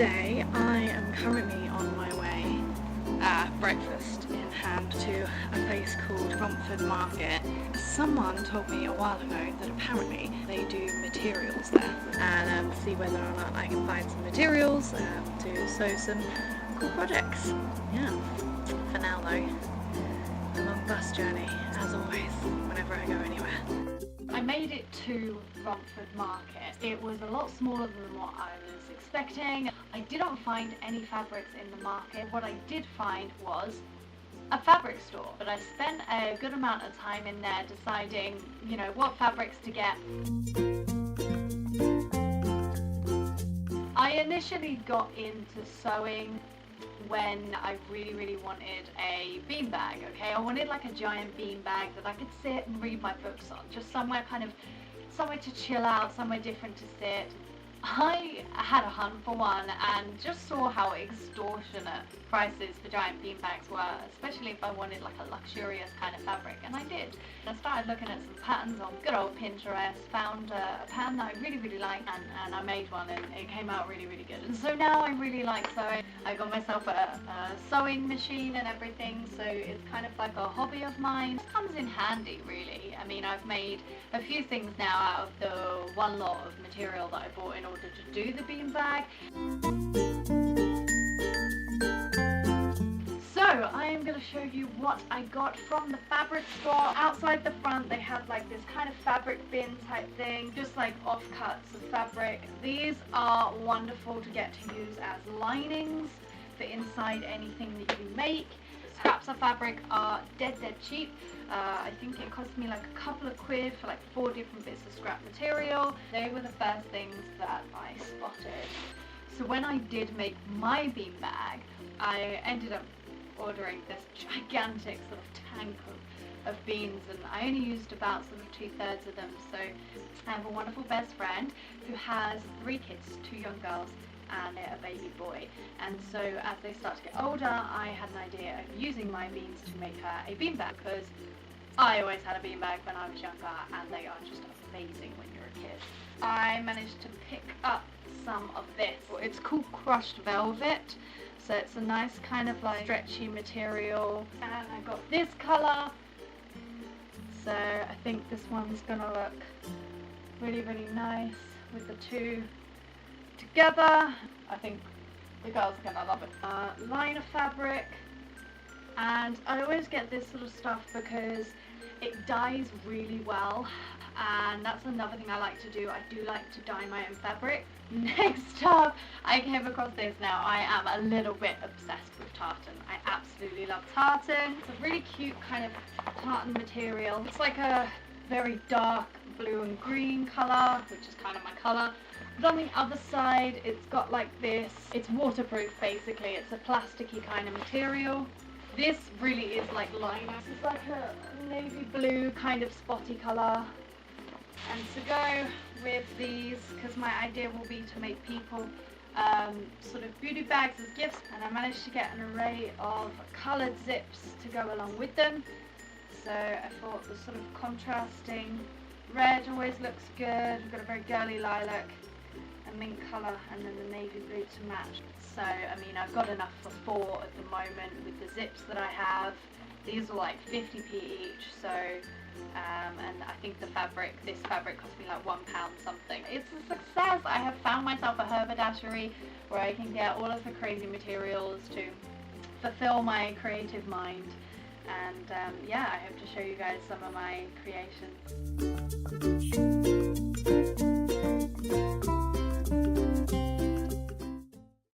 Today I am currently on my way, breakfast in hand, to a place called Romford Market. Someone told me a while ago that apparently they do materials there, and see whether or not I can find some materials to sew some cool projects. Yeah, for now though, a long bus journey as always whenever I go anywhere. I made it to Romford Market. It was a lot smaller than what I was expecting. I didn't find any fabrics in the market. What I did find was a fabric store, but I spent a good amount of time in there deciding, what fabrics to get. I initially got into sewing when I really wanted a beanbag, okay? I wanted like a giant beanbag that I could sit and read my books on, just somewhere to chill out, somewhere different to sit. I had a hunt for one and just saw how extortionate prices for giant beanbags were, especially if I wanted like a luxurious kind of fabric, and I did. I started looking at some patterns on good old Pinterest, found a pattern that I really liked, and I made one, and it came out really good. And so now I really like sewing. I got myself a sewing machine and everything, so it's kind of like a hobby of mine. It comes in handy really. I mean, I've made a few things now out of the one lot of material that I bought in order to do the beanbag. So I am going to show you what I got from the fabric store. Outside the front they have like this kind of fabric bin type thing, just like offcuts of fabric. These are wonderful to get to use as linings for inside anything that you make. Scraps of fabric are dead cheap. I think it cost me like a couple of quid for like 4 different bits of scrap material. They were the first things that I spotted. So when I did make my beanbag, I ended up ordering this gigantic sort of tank of beans, and I only used about sort of 2/3 of them. So I have a wonderful best friend who has 3 kids, 2 young girls and a baby boy, and so as they start to get older I had an idea of using my beans to make her a beanbag, because I always had a beanbag when I was younger and they are just amazing when you're a kid. I managed to pick up some of this. It's called crushed velvet, so it's a nice kind of like stretchy material, and I got this colour, so I think this one's gonna look really nice with the two together. I think the girls are gonna love it. Line of fabric, and I always get this sort of stuff because it dyes really well, and that's another thing I like to do. I do like to dye my own fabric. Next up, I came across this. Now I am a little bit obsessed with tartan. I absolutely love tartan. It's a really cute kind of tartan material. It's like a very dark blue and green colour, which is kind of my colour. But on the other side it's got like this, it's waterproof basically, it's a plasticky kind of material. This really is like liner. This is like a navy blue kind of spotty colour. And to go with these, because my idea will be to make people sort of beauty bags as gifts, and I managed to get an array of coloured zips to go along with them. So I thought the sort of contrasting red always looks good. We've got a very girly lilac, a mint colour, and then the navy blue to match. So I mean, I've got enough for 4 at the moment with the zips that I have. These are like 50p each, so and I think this fabric cost me like £1 something. It's a success. I have found myself a haberdashery where I can get all of the crazy materials to fulfill my creative mind, and yeah, I hope to show you guys some of my creations.